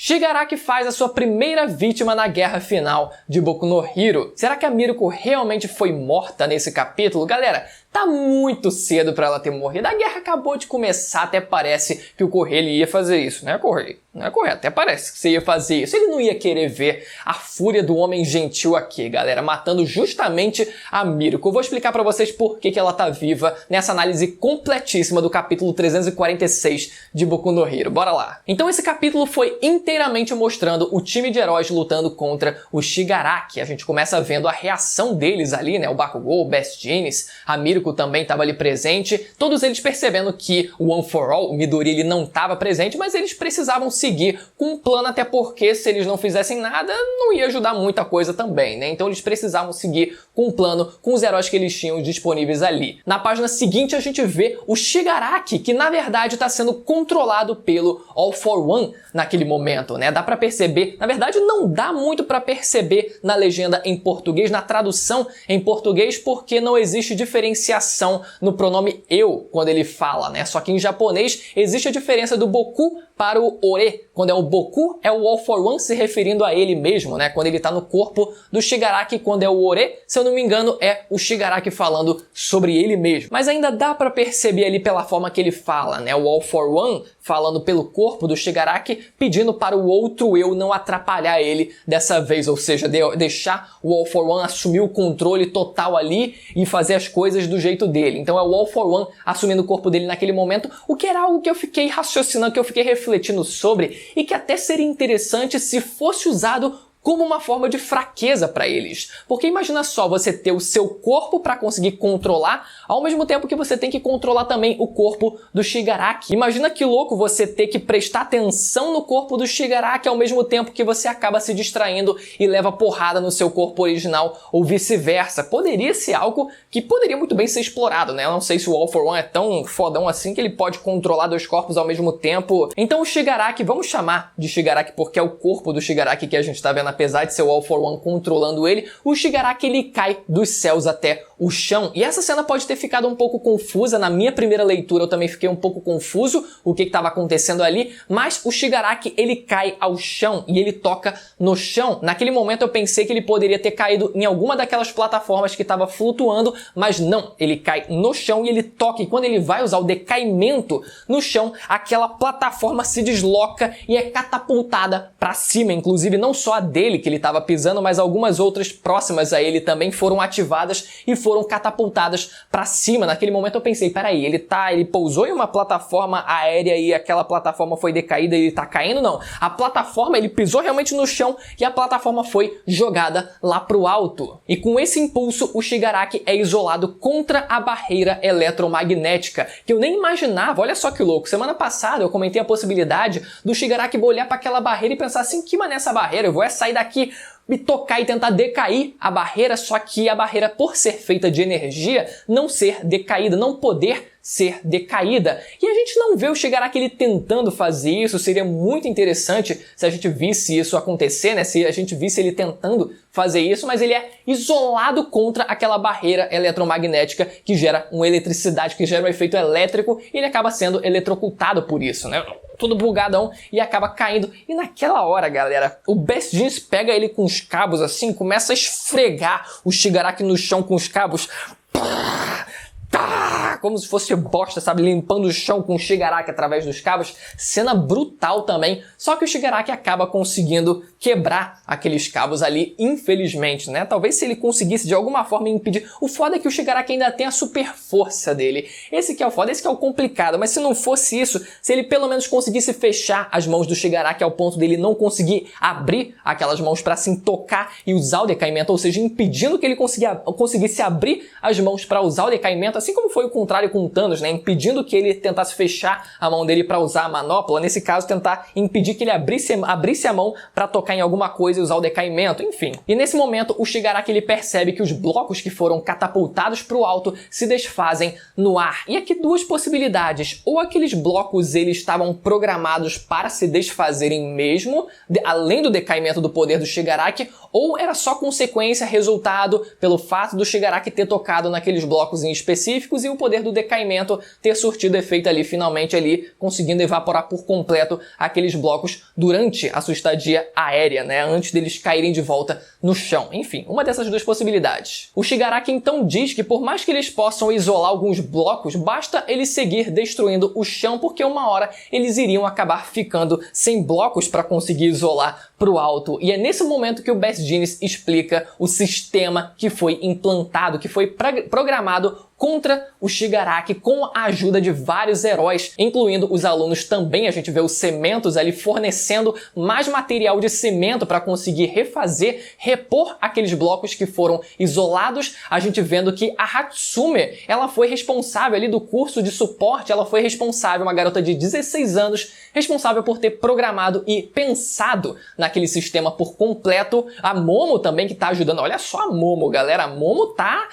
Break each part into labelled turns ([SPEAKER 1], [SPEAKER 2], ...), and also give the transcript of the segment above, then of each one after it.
[SPEAKER 1] Shigaraki faz a sua primeira vítima na guerra final de Boku no Hero. Será que a Miruko realmente foi morta nesse capítulo? Galera, tá muito cedo pra ela ter morrido. A guerra acabou de começar, até parece que o Correio ia fazer isso, né, Correio? Não é correto, até parece que você ia fazer isso. Ele não ia querer ver a fúria do homem gentil aqui, galera, matando justamente a Miruko. Eu vou explicar pra vocês por que ela tá viva nessa análise completíssima do capítulo 346 de Boku no Hero. Bora lá. Então esse capítulo foi inteiramente mostrando o time de heróis lutando contra o Shigaraki. A gente começa vendo a reação deles ali, né? O Bakugou, o Best Jeans, a Miruko também estava ali presente. Todos eles percebendo que o One for All, o Midori, ele não estava presente, mas eles precisavam seguir com um plano, até porque se eles não fizessem nada, não ia ajudar muita coisa também, né? Então eles precisavam seguir com um plano, com os heróis que eles tinham disponíveis ali. Na página seguinte a gente vê o Shigaraki, que na verdade está sendo controlado pelo All for One naquele momento, né? Dá pra perceber, na verdade não dá muito pra perceber na legenda em português, na tradução em português, porque não existe diferenciação no pronome eu quando ele fala, né? Só que em japonês existe a diferença do Boku para o Ore. Quando é o Boku, é o All for One se referindo a ele mesmo, né? Quando ele tá no corpo do Shigaraki, quando é o Ore, se eu não me engano, é o Shigaraki falando sobre ele mesmo. Mas ainda dá pra perceber ali pela forma que ele fala, né? O All for One falando pelo corpo do Shigaraki, pedindo para o outro eu não atrapalhar ele dessa vez, ou seja, deixar o All for One assumir o controle total ali e fazer as coisas do jeito dele. Então é o All for One assumindo o corpo dele naquele momento, o que era algo que eu fiquei raciocinando, que eu fiquei refletindo sobre, e que até seria interessante se fosse usado como uma forma de fraqueza para eles. Porque imagina só você ter o seu corpo para conseguir controlar, ao mesmo tempo que você tem que controlar também o corpo do Shigaraki. Imagina que louco você ter que prestar atenção no corpo do Shigaraki ao mesmo tempo que você acaba se distraindo e leva porrada no seu corpo original, ou vice-versa. Poderia ser algo que poderia muito bem ser explorado, né? Eu não sei se o All for One é tão fodão assim que ele pode controlar dois corpos ao mesmo tempo. Então o Shigaraki, vamos chamar de Shigaraki porque é o corpo do Shigaraki que a gente tá vendo, apesar de ser o All for One controlando ele, o Shigaraki ele cai dos céus até o chão. E essa cena pode ter ficado um pouco confusa, na minha primeira leitura eu também fiquei um pouco confuso o que estava acontecendo ali, mas o Shigaraki ele cai ao chão e ele toca no chão. Naquele momento eu pensei que ele poderia ter caído em alguma daquelas plataformas que estava flutuando, mas não, ele cai no chão e ele toca, e quando ele vai usar o decaimento no chão, aquela plataforma se desloca e é catapultada para cima, inclusive não só a dele que ele estava pisando, mas algumas outras próximas a ele também foram ativadas e foram catapultadas para cima. Naquele momento eu pensei, peraí, ele pousou em uma plataforma aérea e aquela plataforma foi decaída e ele tá caindo? Não, a plataforma, ele pisou realmente no chão e a plataforma foi jogada lá pro alto. E com esse impulso, o Shigaraki é isolado contra a barreira eletromagnética, que eu nem imaginava. Olha só que louco, semana passada eu comentei a possibilidade do Shigaraki olhar para aquela barreira e pensar assim, que mané essa barreira, eu vou sair daqui, me tocar e tentar decair a barreira, só que a barreira, por ser feita de energia, não ser decaída, não poder ser decaída. E a gente não vê o Shigaraki ele tentando fazer isso. Seria muito interessante se a gente visse isso acontecer, né? Se a gente visse ele tentando fazer isso, mas ele é isolado contra aquela barreira eletromagnética que gera uma eletricidade, que gera um efeito elétrico, e ele acaba sendo eletrocutado por isso, né? Tudo bugadão e acaba caindo. E naquela hora, galera, o Best Jeans pega ele com os cabos assim, começa a esfregar o Shigaraki no chão com os cabos. Como se fosse bosta, sabe? Limpando o chão com o Shigaraki através dos cabos. Cena brutal também. Só que o Shigaraki acaba conseguindo quebrar aqueles cabos ali, infelizmente, né? Talvez se ele conseguisse de alguma forma impedir. O foda é que o Shigaraki ainda tem a super força dele. Esse que é o foda, esse que é o complicado. Mas se não fosse isso, se ele pelo menos conseguisse fechar as mãos do Shigaraki ao ponto dele não conseguir abrir aquelas mãos para assim tocar e usar o decaimento, ou seja, impedindo que ele conseguisse abrir as mãos para usar o decaimento, assim como foi o contrário com o Thanos, né? Impedindo que ele tentasse fechar a mão dele para usar a manopla, nesse caso tentar impedir que ele abrisse a mão para tocar em alguma coisa e usar o decaimento, enfim. E nesse momento o Shigaraki ele percebe que os blocos que foram catapultados para o alto se desfazem no ar. E aqui duas possibilidades: ou aqueles blocos eles estavam programados para se desfazerem mesmo, além do decaimento do poder do Shigaraki, ou era só consequência, resultado pelo fato do Shigaraki ter tocado naqueles blocos em específico específicos e o poder do decaimento ter surtido efeito ali, finalmente ali, conseguindo evaporar por completo aqueles blocos durante a sua estadia aérea, né? Antes deles caírem de volta no chão. Enfim, uma dessas duas possibilidades. O Shigaraki então diz que por mais que eles possam isolar alguns blocos, basta eles seguir destruindo o chão, porque uma hora eles iriam acabar ficando sem blocos para conseguir isolar pro alto. E é nesse momento que o Bass Genius explica o sistema que foi implantado, que foi programado contra o Shigaraki com a ajuda de vários heróis, incluindo os alunos também. A gente vê os cementos ali fornecendo mais material de cimento para conseguir repor aqueles blocos que foram isolados. A gente vendo que a Hatsume, ela foi responsável ali do curso de suporte, ela foi responsável, uma garota de 16 anos, responsável por ter programado e pensado naquele sistema por completo. A Momo também que tá ajudando. Olha só a Momo, galera. A Momo tá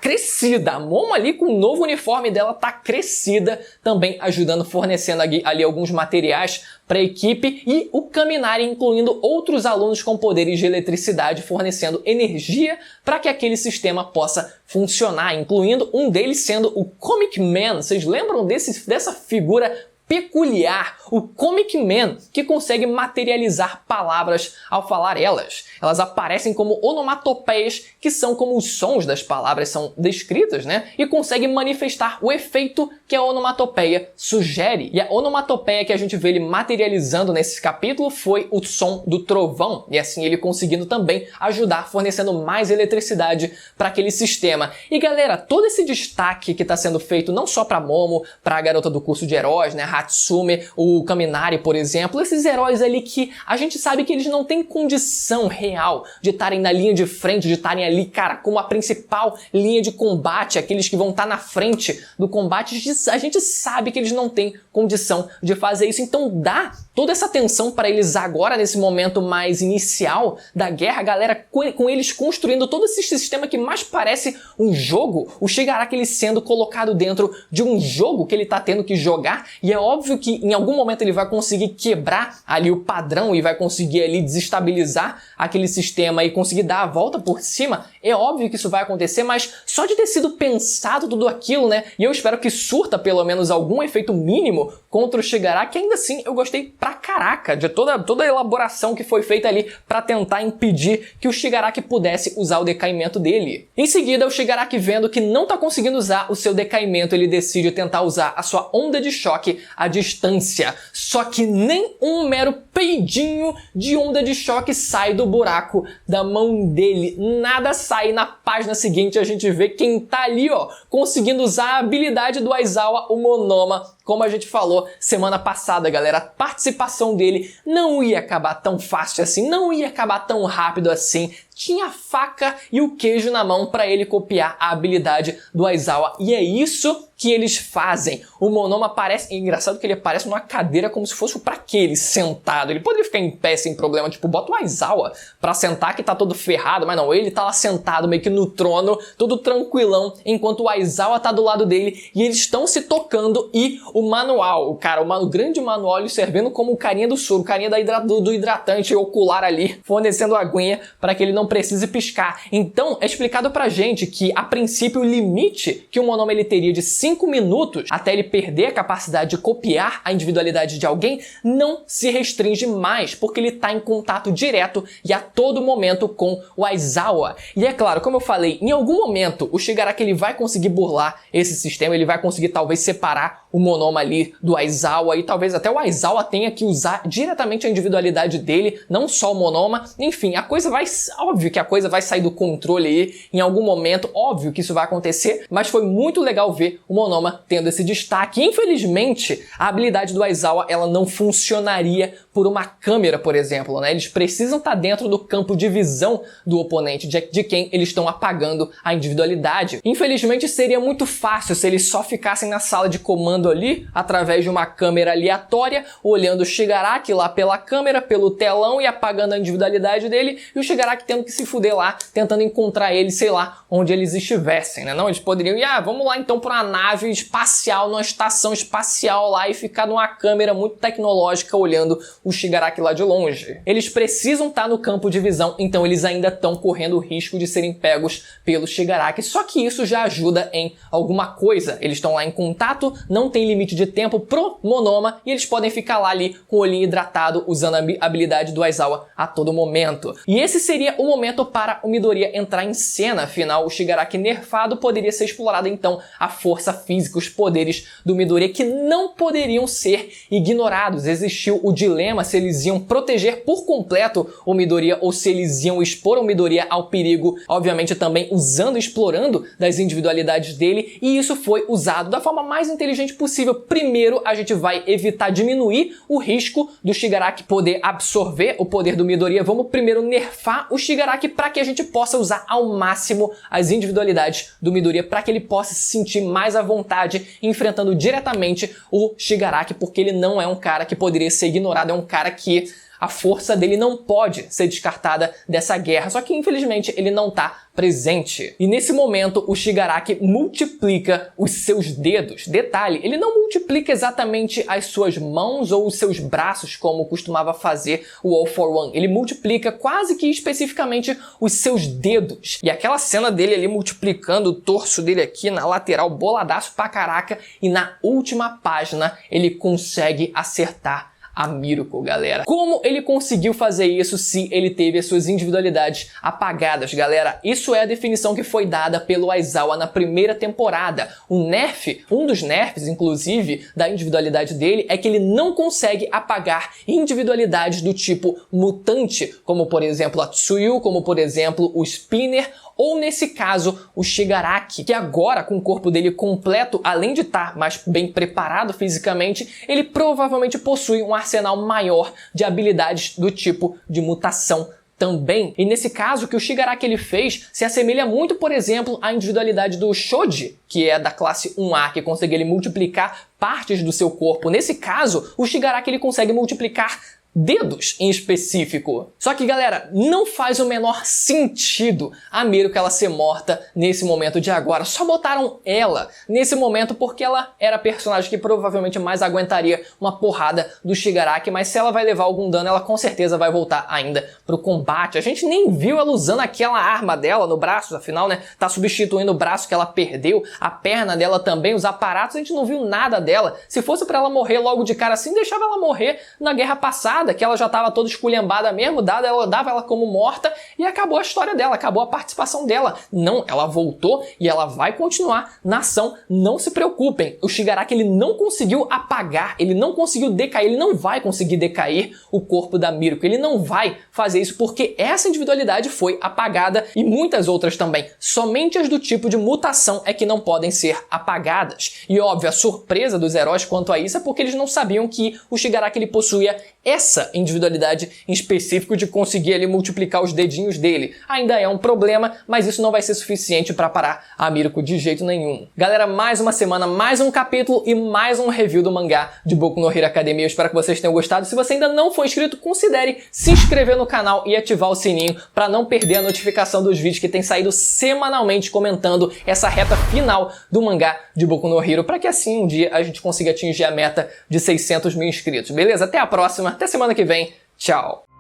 [SPEAKER 1] crescida. A Momo ali com o novo uniforme dela tá crescida, também ajudando, fornecendo ali alguns materiais para a equipe, e o Kaminari incluindo outros alunos com poderes de eletricidade, fornecendo energia para que aquele sistema possa funcionar, incluindo um deles sendo o Comic Man. Vocês lembram dessa figura peculiar, o Comic Man, que consegue materializar palavras ao falar elas. Elas aparecem como onomatopeias, que são como os sons das palavras são descritas, né? E consegue manifestar o efeito que a onomatopeia sugere. E a onomatopeia que a gente vê ele materializando nesse capítulo foi o som do trovão, e assim ele conseguindo também ajudar, fornecendo mais eletricidade para aquele sistema. E galera, todo esse destaque que está sendo feito não só para Momo, para a garota do curso de heróis, né? Hatsume, o Kaminari, por exemplo, esses heróis ali que a gente sabe que eles não têm condição real de estarem na linha de frente, de estarem ali, cara, como a principal linha de combate, aqueles que vão estar na frente do combate, a gente sabe que eles não têm condição de fazer isso, então dá toda essa atenção para eles agora, nesse momento mais inicial da guerra, galera, com eles construindo todo esse sistema que mais parece um jogo, o Shigaraki ele sendo colocado dentro de um jogo que ele tá tendo que jogar, e é óbvio que em algum momento ele vai conseguir quebrar ali o padrão e vai conseguir ali desestabilizar aquele sistema e conseguir dar a volta por cima. É óbvio que isso vai acontecer, mas só de ter sido pensado tudo aquilo, né? E eu espero que surta pelo menos algum efeito mínimo contra o Shigaraki. Ainda assim, eu gostei pra caraca de toda a elaboração que foi feita ali pra tentar impedir que o Shigaraki pudesse usar o decaimento dele. Em seguida, o Shigaraki, vendo que não tá conseguindo usar o seu decaimento, ele decide tentar usar a sua onda de choque à distância. Só que nem um mero peidinho de onda de choque sai do buraco da mão dele. Nada sai. Na página seguinte a gente vê quem tá ali, ó, conseguindo usar a habilidade do Aizawa, o Monoma. Como a gente falou semana passada, galera, a participação dele não ia acabar tão fácil assim, não ia acabar tão rápido assim. Tinha a faca e o queijo na mão para ele copiar a habilidade do Aizawa. E é isso que eles fazem. O Monoma parece... É engraçado que ele aparece numa cadeira como se fosse pra quê? Ele sentado. Ele poderia ficar em pé sem problema. Tipo, bota o Aizawa pra sentar que tá todo ferrado. Mas não, ele tá lá sentado meio que no trono, todo tranquilão, enquanto o Aizawa tá do lado dele. E eles estão se tocando e o manual, cara, o grande manual, ele servindo como o carinha do soro, o carinha do hidratante ocular ali, fornecendo aguinha para que ele não precise piscar. Então, é explicado pra gente que, a princípio, o limite que o Monoma ele teria de 5 minutos até ele perder a capacidade de copiar a individualidade de alguém não se restringe mais, porque ele tá em contato direto e a todo momento com o Aizawa. E é claro, como eu falei, em algum momento o Shigaraki ele vai conseguir burlar esse sistema, ele vai conseguir talvez separar o Monoma ali do Aizawa, e talvez até o Aizawa tenha que usar diretamente a individualidade dele, não só o Monoma. Enfim, a coisa vai... Óbvio que a coisa vai sair do controle aí em algum momento, óbvio que isso vai acontecer, mas foi muito legal ver o Monoma tendo esse destaque. Infelizmente, a habilidade do Aizawa, ela não funcionaria por uma câmera, por exemplo, né? Eles precisam estar dentro do campo de visão do oponente, de quem eles estão apagando a individualidade. Infelizmente, seria muito fácil se eles só ficassem na sala de comando ali ali através de uma câmera aleatória, olhando o Shigaraki lá pela câmera, pelo telão e apagando a individualidade dele, e o Shigaraki tendo que se fuder lá, tentando encontrar ele, sei lá, onde eles estivessem, né? Não, eles poderiam ir, vamos lá então para uma nave espacial, numa estação espacial lá e ficar numa câmera muito tecnológica olhando o Shigaraki lá de longe. Eles precisam estar no campo de visão, então eles ainda estão correndo o risco de serem pegos pelo Shigaraki, só que isso já ajuda em alguma coisa. Eles estão lá em contato, não tem limite de tempo pro Monoma e eles podem ficar lá ali com o olhinho hidratado, usando a habilidade do Aizawa a todo momento. E esse seria o momento para o Midoriya entrar em cena, afinal o Shigaraki nerfado poderia ser explorado então a força física, os poderes do Midoriya que não poderiam ser ignorados. Existiu o dilema se eles iam proteger por completo o Midoriya ou se eles iam expor o Midoriya ao perigo, obviamente também usando e explorando das individualidades dele, e isso foi usado da forma mais inteligente possível. Primeiro, a gente vai evitar diminuir o risco do Shigaraki poder absorver o poder do Midoriya. Vamos primeiro nerfar o Shigaraki para que a gente possa usar ao máximo as individualidades do Midoriya, para que ele possa se sentir mais à vontade enfrentando diretamente o Shigaraki, porque ele não é um cara que poderia ser ignorado, é um cara que a força dele não pode ser descartada dessa guerra, só que infelizmente ele não tá presente. E nesse momento o Shigaraki multiplica os seus dedos. Detalhe, ele não multiplica exatamente as suas mãos ou os seus braços como costumava fazer o All for One. Ele multiplica quase que especificamente os seus dedos. E aquela cena dele ali multiplicando o torso dele aqui na lateral, boladaço pra caraca, e na última página ele consegue acertar a Miruko, galera. Como ele conseguiu fazer isso se ele teve as suas individualidades apagadas, galera? Isso é a definição que foi dada pelo Aizawa na primeira temporada. O nerf, um dos nerfs, inclusive, da individualidade dele é que ele não consegue apagar individualidades do tipo mutante, como por exemplo a Tsuyu, como por exemplo o Spinner, ou nesse caso o Shigaraki, que agora com o corpo dele completo, além de estar mais bem preparado fisicamente, ele provavelmente possui um arsenal maior de habilidades do tipo de mutação também. E nesse caso, o que o Shigaraki ele fez se assemelha muito, por exemplo, à individualidade do Shoji, que é da classe 1A, que consegue ele multiplicar partes do seu corpo. Nesse caso, o Shigaraki ele consegue multiplicar dedos em específico. Só que, galera, não faz o menor sentido a Miruko ela ser morta nesse momento de agora. Só botaram ela nesse momento porque ela era a personagem que provavelmente mais aguentaria uma porrada do Shigaraki, mas se ela vai levar algum dano, ela com certeza vai voltar ainda pro combate. A gente nem viu ela usando aquela arma dela no braço, afinal, né, tá substituindo o braço que ela perdeu, a perna dela também, os aparatos, a gente não viu nada dela. Se fosse pra ela morrer logo de cara assim, deixava ela morrer na guerra passada, que ela já estava toda esculhambada mesmo, dava ela como morta e acabou a história dela, acabou a participação dela. Não, ela voltou e ela vai continuar na ação, não se preocupem. O Shigaraki ele não conseguiu apagar, ele não conseguiu decair, ele não vai conseguir decair o corpo da Miruko, ele não vai fazer isso porque essa individualidade foi apagada e muitas outras também. Somente as do tipo de mutação é que não podem ser apagadas. E óbvio, a surpresa dos heróis quanto a isso é porque eles não sabiam que o Shigaraki ele possuía essa individualidade em específico de conseguir ali multiplicar os dedinhos dele. Ainda é um problema, mas isso não vai ser suficiente para parar a Miruko de jeito nenhum. Galera, mais uma semana, mais um capítulo e mais um review do mangá de Boku no Hero Academia. Eu espero que vocês tenham gostado. Se você ainda não for inscrito, considere se inscrever no canal e ativar o sininho para não perder a notificação dos vídeos que tem saído semanalmente comentando essa reta final do mangá de Boku no Hero, para que assim um dia a gente consiga atingir a meta de 600 mil inscritos. Beleza? Até a próxima. Até semana que vem. Tchau!